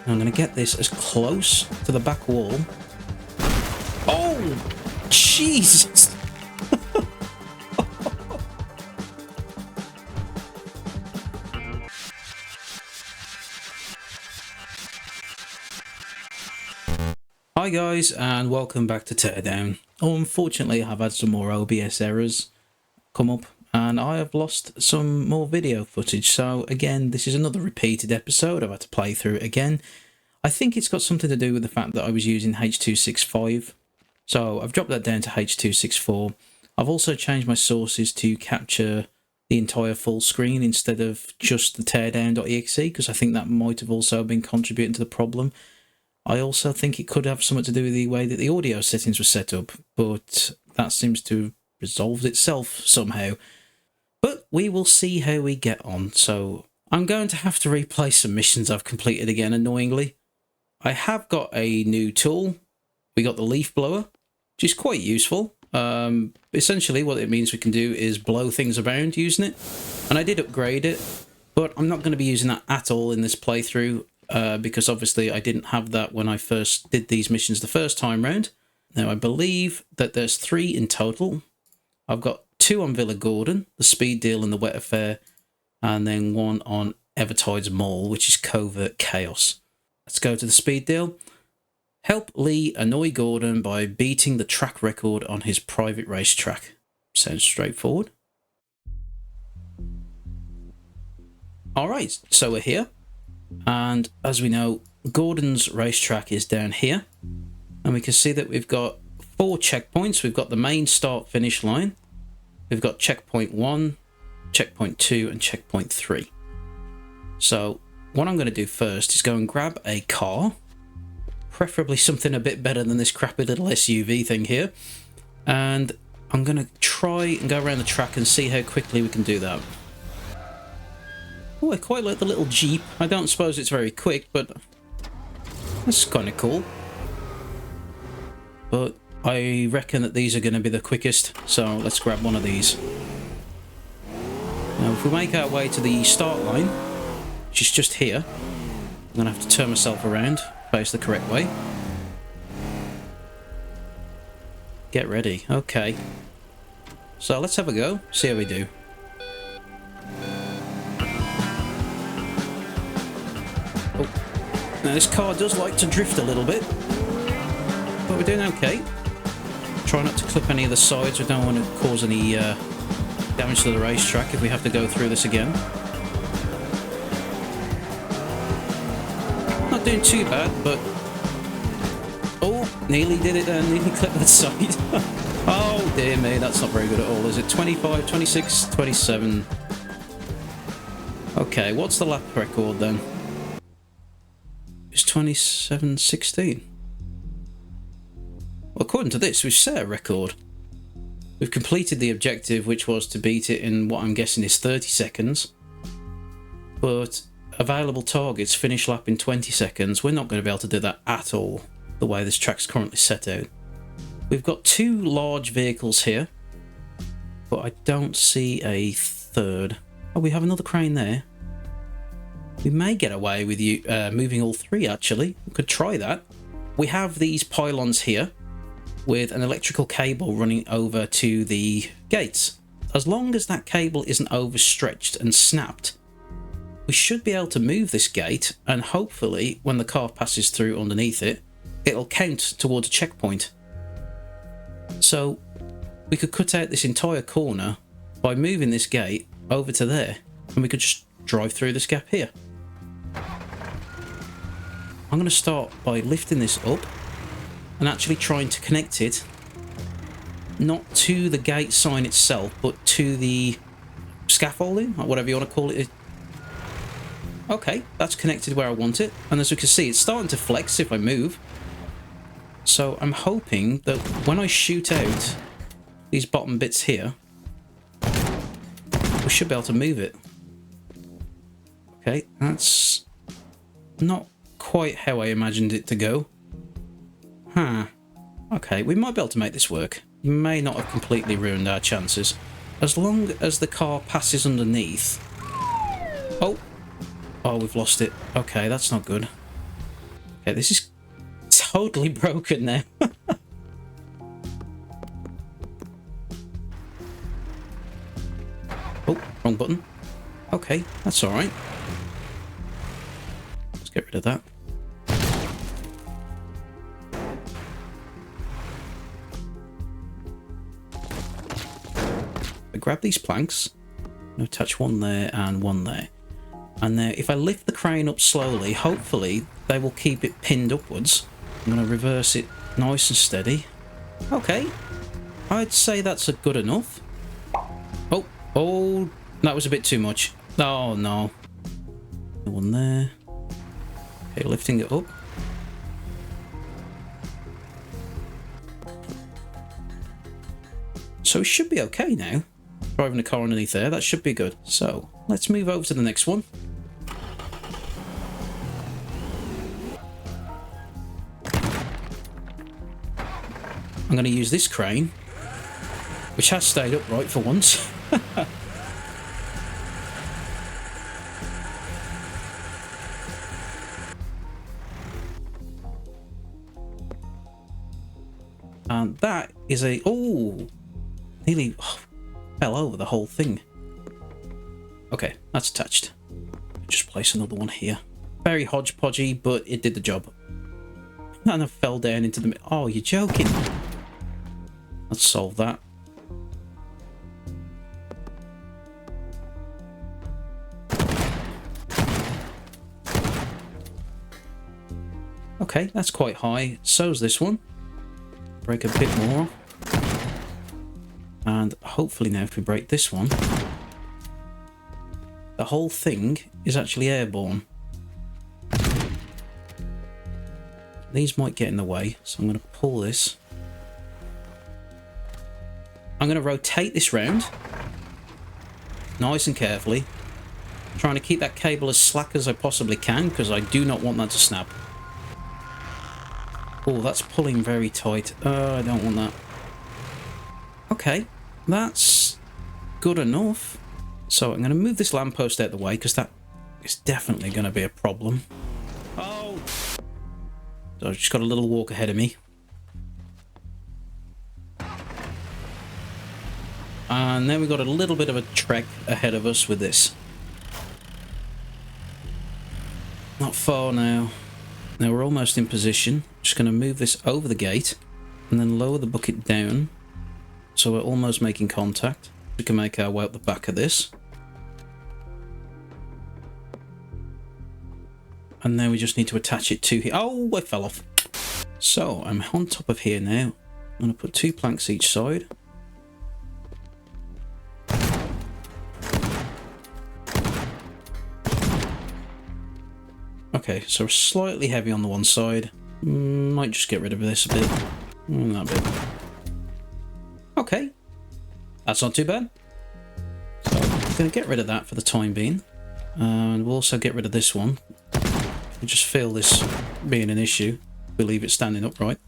I'm going to get this as close to the back wall. Oh, Jesus! Hi guys, and welcome back to Teardown. Unfortunately, I've had some more OBS errors come up, and I have lost some more video footage. So again, this is another repeated episode. I've had to play through it again. I think it's got something to do with the fact that I was using H.265. So I've dropped that down to H.264. I've also changed my sources to capture the entire full screen instead of just the teardown.exe, because I think that might have also been contributing to the problem. I also think it could have something to do with the way that the audio settings were set up, but that seems to have resolved itself somehow. But we will see how we get on. So I'm going to have to replay some missions I've completed again, annoyingly. I have got a new tool. We got the leaf blower, which is quite useful. Essentially what it means we can do is blow things around using it. And I did upgrade it, but I'm not going to be using that at all in this playthrough. Because obviously I didn't have that when I first did these missions the first time round. Now I believe that there's 3 in total. I've got 2 on Villa Gordon, the speed deal and the Wet Affair, and then 1 on Evertides Mall, which is Covert Chaos. Let's go to the speed deal. Help Lee annoy Gordon by beating the track record on his private racetrack. Sounds straightforward. Alright, so we're here. And as we know, Gordon's racetrack is down here, and we can see that we've got 4 checkpoints. We've got the main start finish line, we've got checkpoint 1, checkpoint 2 and checkpoint 3. So what I'm going to do first is go and grab a car, preferably something a bit better than this crappy little SUV thing here, and I'm going to try and go around the track and see how quickly we can do that. Oh, I quite like the little Jeep. I don't suppose it's very quick, but that's kind of cool. But I reckon that these are going to be the quickest, so let's grab one of these. Now, if we make our way to the start line, which is just here, I'm going to have to turn myself around, face the correct way. Get ready. Okay. So let's have a go, see how we do. Now this car does like to drift a little bit, but we're doing okay. Try not to clip any of the sides. We don't want to cause any damage to the racetrack if we have to go through this again. Not doing too bad, but... Oh, nearly did it there, nearly clipped that side. Oh dear me, that's not very good at all, is it? 25, 26, 27... Okay, what's the lap record then? It's 27:16. Well, according to this, we've set a record. We've completed the objective, which was to beat it in what I'm guessing is 30 seconds. But available targets finish lap in 20 seconds. We're not going to be able to do that at all, the way this track's currently set out. We've got 2 large vehicles here, but I don't see a third. Oh, we have another crane there. We may get away with you moving all 3, actually. We could try that. We have these pylons here with an electrical cable running over to the gates. As long as that cable isn't overstretched and snapped, we should be able to move this gate, and hopefully when the car passes through underneath it, it'll count towards a checkpoint. So we could cut out this entire corner by moving this gate over to there, and we could just drive through this gap here. I'm going to start by lifting this up and actually trying to connect it not to the gate sign itself, but to the scaffolding, or whatever you want to call it. Okay, that's connected where I want it, and as we can see, it's starting to flex if I move. So I'm hoping that when I shoot out these bottom bits here, we should be able to move it. Okay, that's not quite how I imagined it to go. Huh. Okay, we might be able to make this work. We may not have completely ruined our chances. As long as the car passes underneath... Oh! Oh, we've lost it. Okay, that's not good. Okay, this is totally broken now. Oh, wrong button. Okay, that's alright. Let's get rid of that. I grab these planks. I'm going to attach one there and one there. And now, if I lift the crane up slowly, hopefully they will keep it pinned upwards. I'm going to reverse it nice and steady. Okay. I'd say that's a good enough. Oh, that was a bit too much. Oh, no. One there. Okay, lifting it up. So it should be okay now. Driving the car underneath there, that should be good. So, let's move over to the next one. I'm going to use this crane, which has stayed upright for once. And that is a... Oh! Nearly fell over the whole thing. Okay, that's attached. Just place another one here. Very hodgepodgey, but it did the job. And I fell down into the... Oh, you're joking. Let's solve that. Okay, that's quite high. So's this one. Break a bit more. And hopefully now if we break this one, the whole thing is actually airborne. These might get in the way, so I'm going to pull this. I'm going to rotate this round. Nice and carefully. Trying to keep that cable as slack as I possibly can, because I do not want that to snap. Oh, that's pulling very tight. I don't want that. Okay, that's good enough. So I'm going to move this lamppost out of the way, because that is definitely going to be a problem. Oh! So I've just got a little walk ahead of me. And then we've got a little bit of a trek ahead of us with this. Not far now. Now we're almost in position. Just going to move this over the gate and then lower the bucket down. So we're almost making contact. We can make our way up the back of this. And then we just need to attach it to here. Oh, I fell off. So I'm on top of here now. I'm going to put 2 planks each side. Okay, so we're slightly heavy on the one side. Might just get rid of this a bit. That bit. Okay. That's not too bad. So I'm going to get rid of that for the time being. And we'll also get rid of this one. We just feel this being an issue. We leave it standing upright.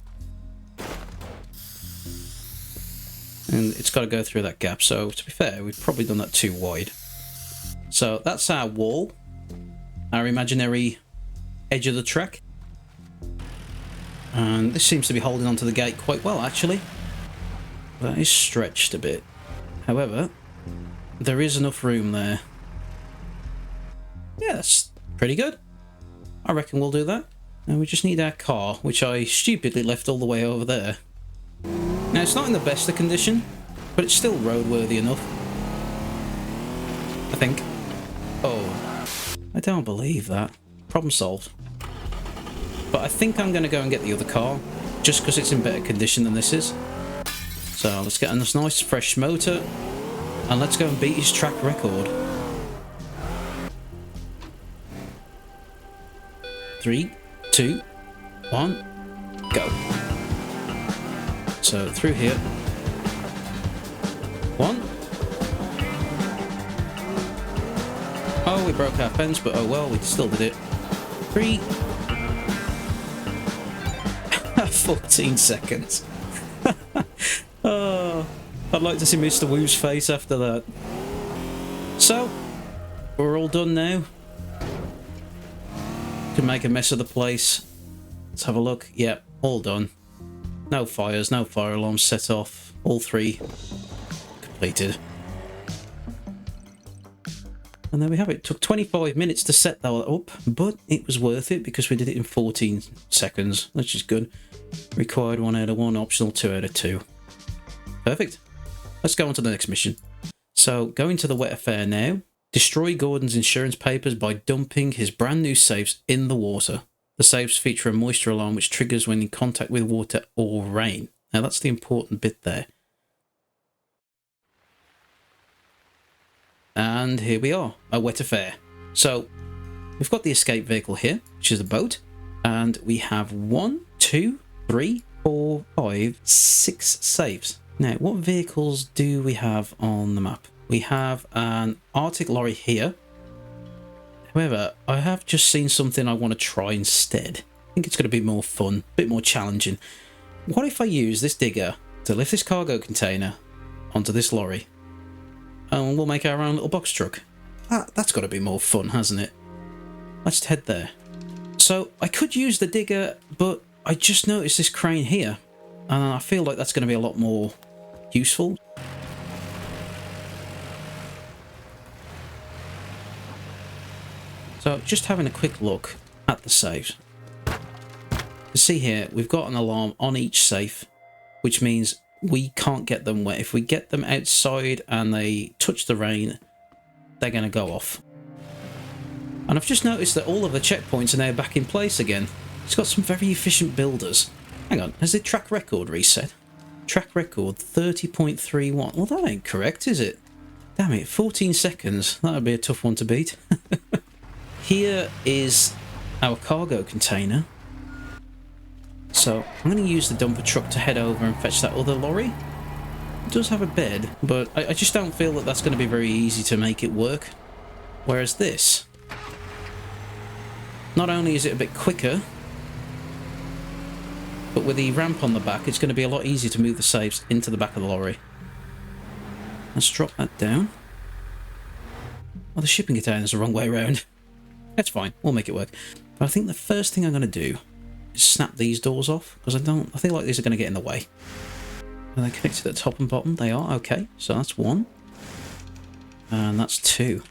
And it's got to go through that gap. So to be fair, we've probably done that too wide. So that's our wall. Our imaginary edge of the track. And this seems to be holding onto the gate quite well, actually. That is stretched a bit. However, there is enough room there. Yeah, that's pretty good. I reckon we'll do that. And we just need our car, which I stupidly left all the way over there. Now, it's not in the best of condition, but it's still roadworthy enough. I think. Oh, I don't believe that. Problem solved. But I think I'm going to go and get the other car, just because it's in better condition than this is. So let's get on this nice fresh motor, and let's go and beat his track record. 3, 2, 1, go. So through here. 1. Oh, we broke our fence, but oh well, we still did it. 3. 14 seconds. Oh, I'd like to see Mr. Woo's face after that. So, we're all done now. Can make a mess of the place. Let's have a look. Yep, all done. No fires, no fire alarms set off. All 3 completed. And there we have it. It took 25 minutes to set that up, but it was worth it because we did it in 14 seconds, which is good. Required 1 out of 1, optional 2 out of 2. Perfect. Let's go on to the next mission. So, going to the Wet Affair now. Destroy Gordon's insurance papers by dumping his brand new safes in the water. The safes feature a moisture alarm which triggers when in contact with water or rain. Now that's the important bit there. And here we are, a Wet Affair. So we've got the escape vehicle here, which is the boat, and we have 1, 2, 3, 4, 5, 6 safes. Now, what vehicles do we have on the map? We have an Arctic lorry here. However, I have just seen something I want to try instead. I think it's going to be more fun, a bit more challenging. What if I use this digger to lift this cargo container onto this lorry? And we'll make our own little box truck. That's got to be more fun, hasn't it? Let's head there. So, I could use the digger, but I just noticed this crane here. And I feel like that's going to be a lot more useful. So, just having a quick look at the safes. You see here, we've got an alarm on each safe, which means we can't get them wet. If we get them outside and they touch the rain, they're going to go off. And I've just noticed that all of the checkpoints are now back in place again. It's got some very efficient builders. Hang on, has the track record reset? Track record 30.31. Well, that ain't correct, is it? Damn it, 14 seconds. That would be a tough one to beat. Here is our cargo container. So I'm going to use the dumper truck to head over and fetch that other lorry. It does have a bed, but I just don't feel that that's going to be very easy to make it work. Whereas this, not only is it a bit quicker, but with the ramp on the back, it's going to be a lot easier to move the safes into the back of the lorry. Let's drop that down. Oh, the shipping container is the wrong way around. That's fine, we'll make it work. But I think the first thing I'm going to do is snap these doors off, because I feel like these are going to get in the way. Are they connected at the top and bottom? They are, okay. So that's 1. And that's 2.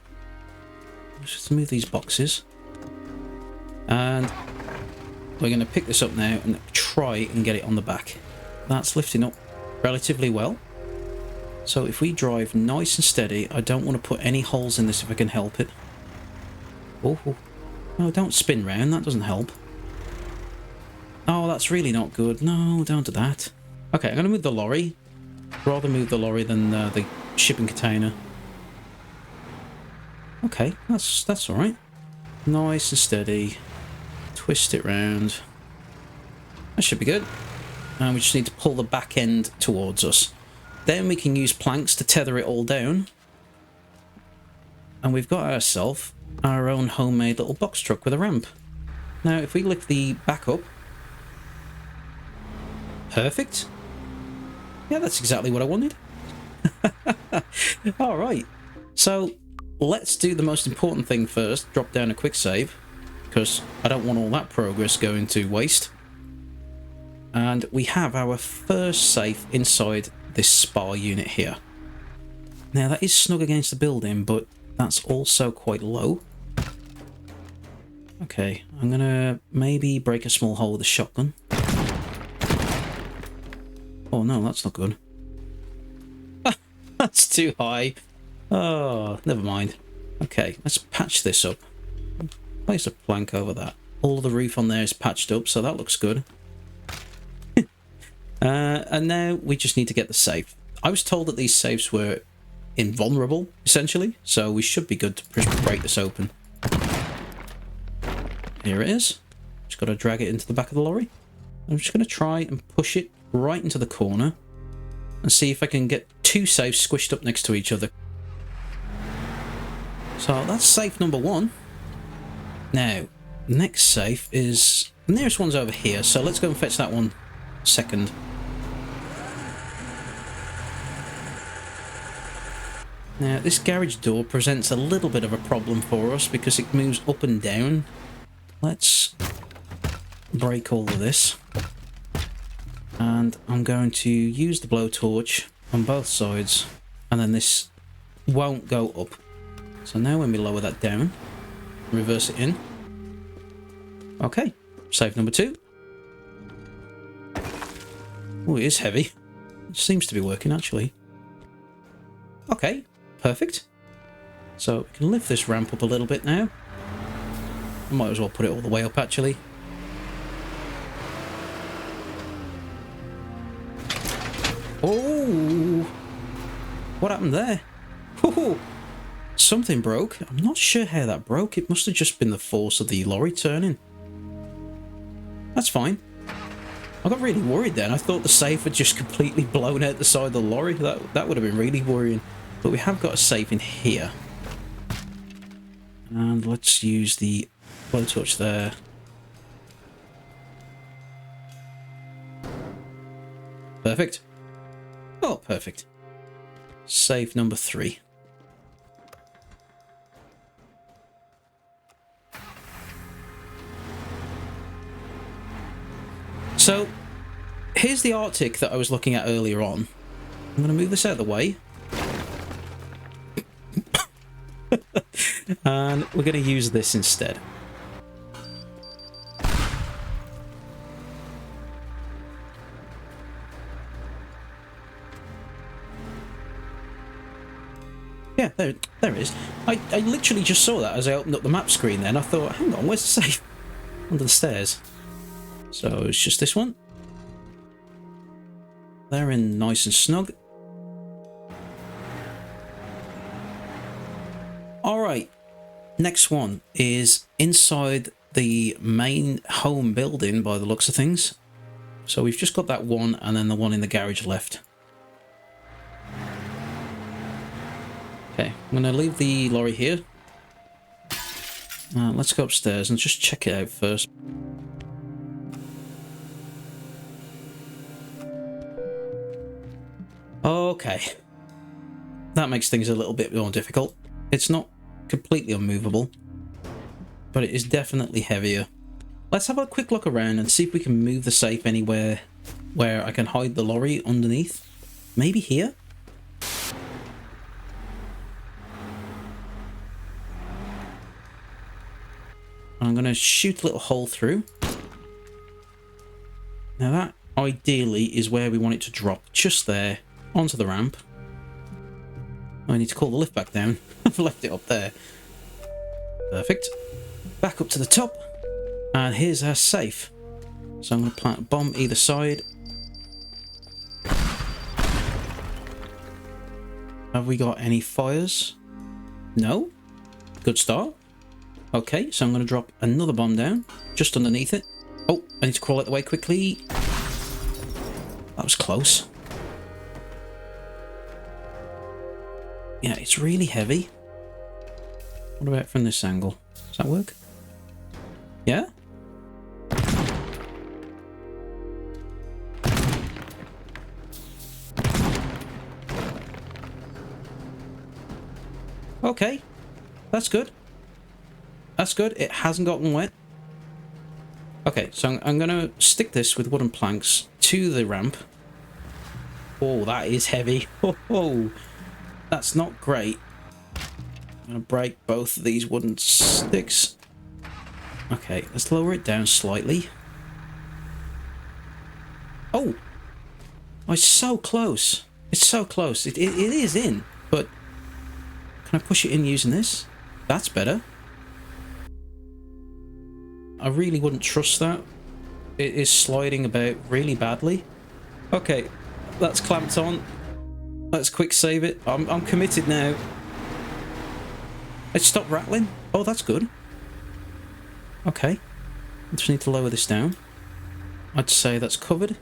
Let's just move these boxes. And we're going to pick this up now and try and get it on the back. That's lifting up relatively well. So if we drive nice and steady, I don't want to put any holes in this if I can help it. Oh, no, don't spin round, that doesn't help. Oh, that's really not good. No, don't do that. Okay, I'm going to move the lorry. Rather move the lorry than the shipping container. Okay, that's alright. Nice and steady. Twist it round. That should be good. And we just need to pull the back end towards us. Then we can use planks to tether it all down. And we've got ourselves our own homemade little box truck with a ramp. Now, if we lift the back up. Perfect. Yeah, that's exactly what I wanted. Alright. So, let's do the most important thing first. Drop down a quick save. Because I don't want all that progress going to waste. And we have our first safe inside this spa unit here. Now, that is snug against the building, but that's also quite low. Okay, I'm gonna maybe break a small hole with a shotgun. Oh no, that's not good. That's too high. Oh, never mind. Okay, let's patch this up. Place a plank over that. All of the roof on there is patched up, so that looks good. And now we just need to get the safe. I was told that these safes were invulnerable, essentially, so we should be good to break this open. Here it is. Just got to drag it into the back of the lorry. I'm just going to try and push it right into the corner and see if I can get 2 safes squished up next to each other. So that's safe number 1. Now, next safe is... the nearest one's over here, so let's go and fetch that one second. Now, this garage door presents a little bit of a problem for us because it moves up and down. Let's break all of this. And I'm going to use the blowtorch on both sides. And then this won't go up. So now when we lower that down, reverse it in. Okay, save number 2. Oh, it is heavy. It seems to be working, actually. Okay, perfect. So we can lift this ramp up a little bit now. I might as well put it all the way up, actually. Oh! What happened there? Oh, something broke. I'm not sure how that broke. It must have just been the force of the lorry turning. That's fine. I got really worried then. I thought the safe had just completely blown out the side of the lorry. That would have been really worrying. But we have got a safe in here. And let's use the blowtorch there. Perfect. Oh, perfect. Safe number 3. So, here's the Arctic that I was looking at earlier on. I'm going to move this out of the way. And we're going to use this instead. Yeah, there it is. I literally just saw that as I opened up the map screen then. I thought, hang on, where's the safe? Under the stairs. So it's just this one. They're in nice and snug. Alright, next one is inside the main home building by the looks of things. So we've just got that one and then the one in the garage left. Okay, I'm going to leave the lorry here. Let's go upstairs and just check it out first. Okay. That makes things a little bit more difficult. It's not completely unmovable, but it is definitely heavier. Let's have a quick look around and see if we can move the safe anywhere where I can hide the lorry underneath. Maybe here? I'm going to shoot a little hole through. Now that ideally is where we want it to drop, just there, onto the ramp. I need to call the lift back down. I've left it up there. Perfect. Back up to the top. And here's our safe. So I'm going to plant a bomb either side. Have we got any fires? No? Good start. Okay, so I'm going to drop another bomb down, just underneath it. Oh, I need to crawl out the way quickly. That was close. Yeah, it's really heavy. What about from this angle? Does that work? Yeah? Okay, that's good. That's good. It hasn't gotten wet. Okay, so I'm going to stick this with wooden planks to the ramp. Oh, that is heavy. Oh, that's not great. I'm going to break both of these wooden sticks. Okay, let's lower it down slightly. Oh, it's so close. It's so close. It is in, but can I push it in using this? That's better. I really wouldn't trust that. It is sliding about really badly. Okay, that's clamped on. Let's quick save it. I'm committed now. It stopped rattling. Oh, that's good. Okay. I just need to lower this down. I'd say that's covered.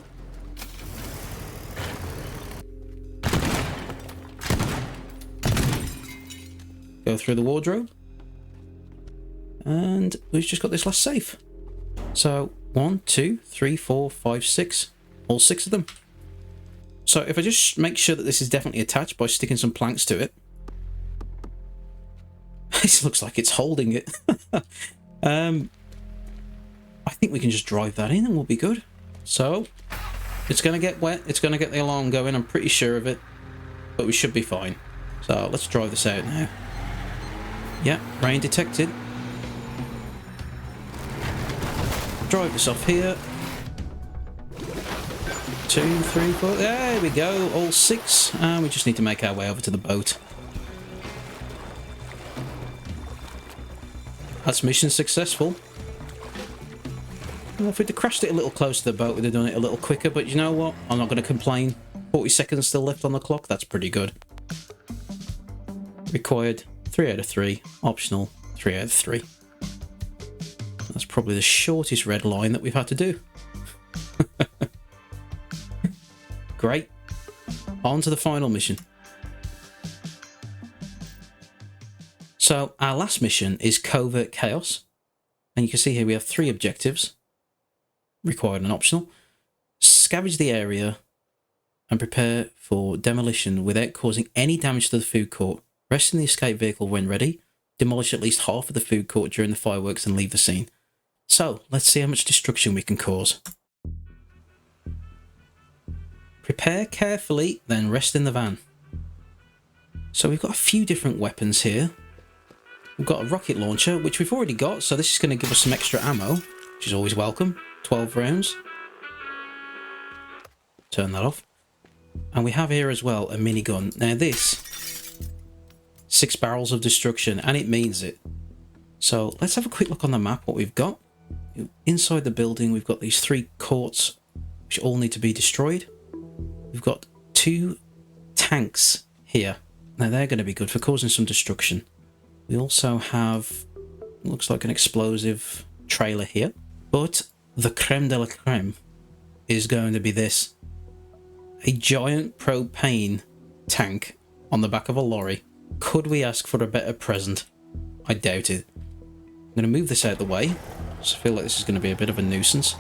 Go through the wardrobe. And we've just got this last safe. So 1, 2, 3, 4, 5, 6. All 6 of them. So if I just make sure that this is definitely attached by sticking some planks to it. This looks like it's holding it. I think we can just drive that in and we'll be good. So, it's going to get wet. It's going to get the alarm going. I'm pretty sure of it. But we should be fine. So, let's drive this out now. Yeah, rain detected. Drive this off here. 2, 3, 4. There we go. All 6. And we just need to make our way over to the boat. That's mission successful. Well, if we'd have crashed it a little closer to the boat, we'd have done it a little quicker. But you know what? I'm not going to complain. 40 seconds still left on the clock. That's pretty good. Required 3 out of 3. Optional 3 out of 3. That's probably the shortest red line that we've had to do. Great. On to the final mission. So, our last mission is Covert Chaos. And you can see here we have 3 objectives. Required and optional. Scavenge the area and prepare for demolition without causing any damage to the food court. Rest in the escape vehicle when ready. Demolish at least half of the food court during the fireworks and leave the scene. So, let's see how much destruction we can cause. Prepare carefully, then rest in the van. So we've got a few different weapons here. We've got a rocket launcher, which we've already got, so this is going to give us some extra ammo, which is always welcome. 12 rounds. Turn that off. And we have here as well a minigun. Now this, 6 barrels of destruction, and it means it. So let's have a quick look on the map what we've got. Inside the building we've got these 3 courts, which all need to be destroyed. We've got 2 tanks here. Now they're going to be good for causing some destruction. We also have, looks like an explosive trailer here. But the creme de la creme is going to be this. A giant propane tank on the back of a lorry. Could we ask for a better present? I doubt it. I'm going to move this out of the way. I feel like this is going to be a bit of a nuisance.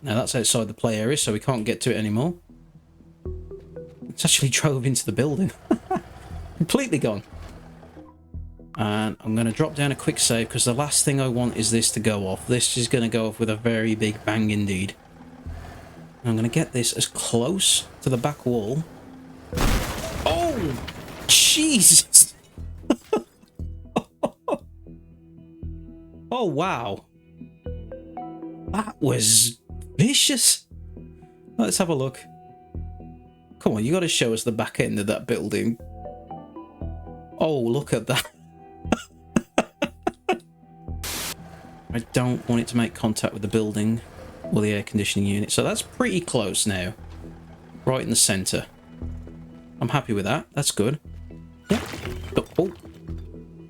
Now that's outside the play area, so we can't get to it anymore. It's actually drove into the building. Completely gone. And I'm going to drop down a quick save, because the last thing I want is this to go off. This is going to go off with a very big bang indeed. And I'm going to get this as close to the back wall. Oh! Jesus! Oh, wow. That was vicious. Let's have a look. Come on, you got to show us the back end of that building. Oh, look at that. I don't want it to make contact with the building or the air conditioning unit. So that's pretty close now. Right in the centre. I'm happy with that. That's good. Yeah. Oh.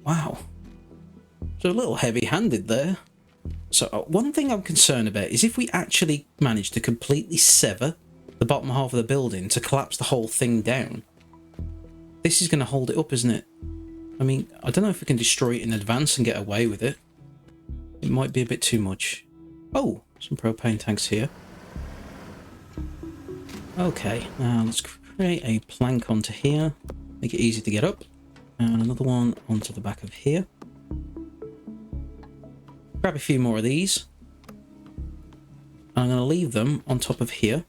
Wow. So a little heavy-handed there. So one thing I'm concerned about is if we actually manage to completely sever the bottom half of the building to collapse the whole thing down. This is going to hold it up, isn't it? I mean, I don't know if we can destroy it in advance and get away with it. It might be a bit too much. Oh, some propane tanks here. Okay, now let's create a plank onto here. Make it easy to get up. And another one onto the back of here. Grab a few more of these. And I'm going to leave them on top of here.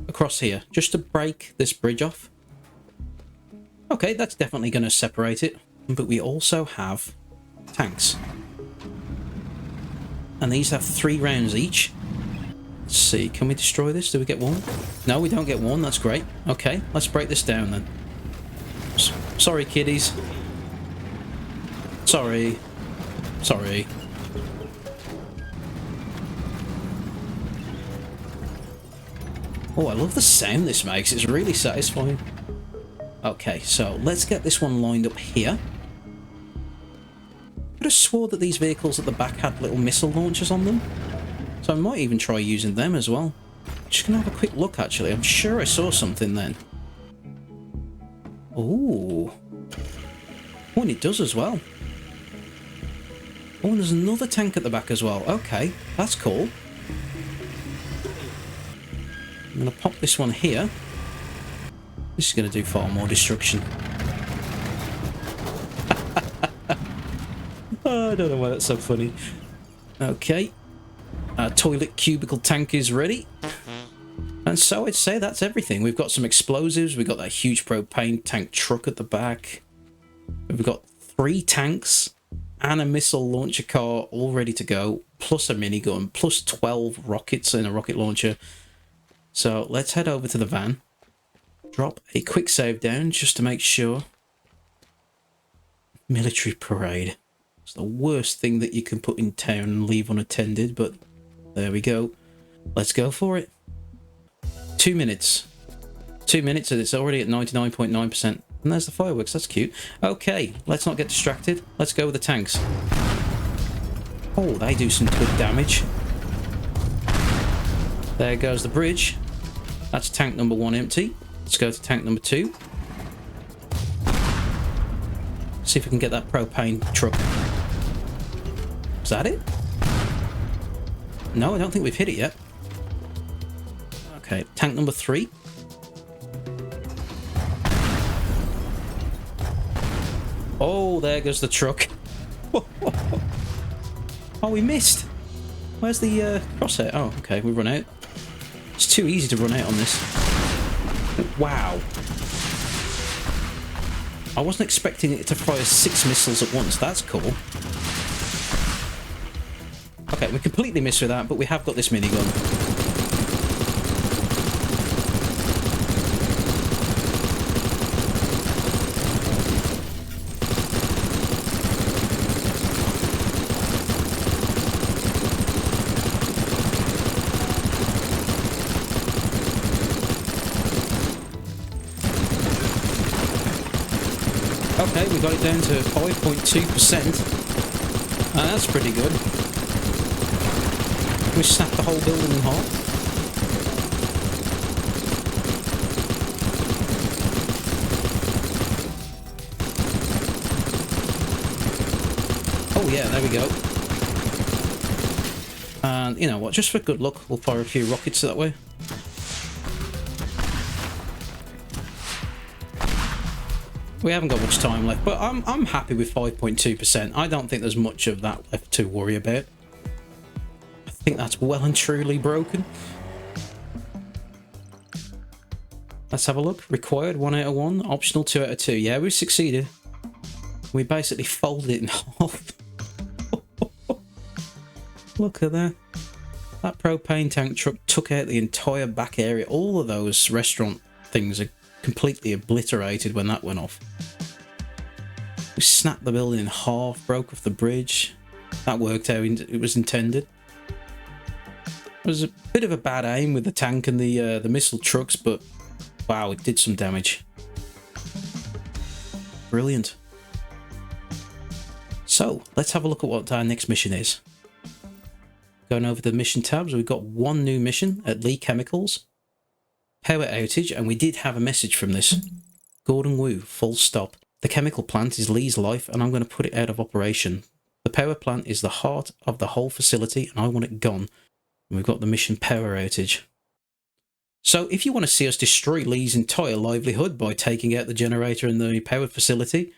Across here, just to break this bridge off. Okay, that's definitely going to separate it. But we also have tanks. And these have 3 rounds each. Let's see, can we destroy this? Do we get one? No, we don't get one. That's great. Okay, let's break this down then. Sorry, kiddies. Sorry. Sorry. Oh, I love the sound this makes. It's really satisfying. Okay, so let's get this one lined up here. I could have swore that these vehicles at the back had little missile launchers on them. So I might even try using them as well. Just gonna have a quick look actually. I'm sure I saw something then. Ooh. Oh, and it does as well. Oh, and there's another tank at the back as well. Okay, that's cool. I'm going to pop this one here. This is going to do far more destruction. Oh, I don't know why that's so funny. Okay. Our toilet cubicle tank is ready. And so I'd say that's everything. We've got some explosives. We've got that huge propane tank truck at the back. We've got 3 tanks and a missile launcher car all ready to go, plus a minigun, plus 12 rockets in a rocket launcher. So let's head over to the van. Drop a quick save down just to make sure. Military parade. It's the worst thing that you can put in town and leave unattended, but there we go. Let's go for it. 2 minutes. 2 minutes and it's already at 99.9%. And there's the fireworks, that's cute. Okay, let's not get distracted. Let's go with the tanks. Oh, they do some good damage. There goes the bridge. That's tank number 1 empty. Let's go to tank number 2. See if we can get that propane truck. Is that it? No, I don't think we've hit it yet. Okay, tank number 3. Oh, there goes the truck. Oh, we missed. Where's the crosshair? Oh, okay, we've run out. It's too easy to run out on this. Wow. I wasn't expecting it to fire 6 missiles at once. That's cool. Okay, we completely missed with that, but we have got this minigun. Okay, we got it down to 5.2%. That's pretty good. We snapped the whole building in half. Oh yeah, there we go. And you know what, just for good luck, we'll fire a few rockets that way. We haven't got much time left, but I'm happy with 5.2%. I don't think there's much of that left to worry about. I think that's well and truly broken. Let's have a look. Required 1 out of 1, optional 2 out of 2. Yeah, we've succeeded. We basically folded it in half. Look at that. That propane tank truck took out the entire back area. All of those restaurant things are completely obliterated when that went off. We snapped the building in half, broke off the bridge. That worked how it was intended. It was a bit of a bad aim with the tank and the missile trucks, but wow, it did some damage. Brilliant. So let's have a look at what our next mission is. Going over the mission tabs, we've got 1 new mission at Lee Chemicals. Power outage, and we did have a message from this. Gordon Wu, full stop. The chemical plant is Lee's life, and I'm going to put it out of operation. The power plant is the heart of the whole facility, and I want it gone. And we've got the mission power outage. So if you want to see us destroy Lee's entire livelihood by taking out the generator in the power facility,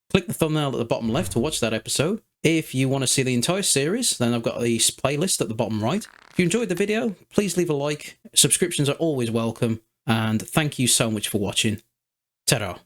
click the thumbnail at the bottom left to watch that episode. If you want to see the entire series, then I've got the playlist at the bottom right. If you enjoyed the video, please leave a like. Subscriptions are always welcome. And thank you so much for watching. Ta-ra.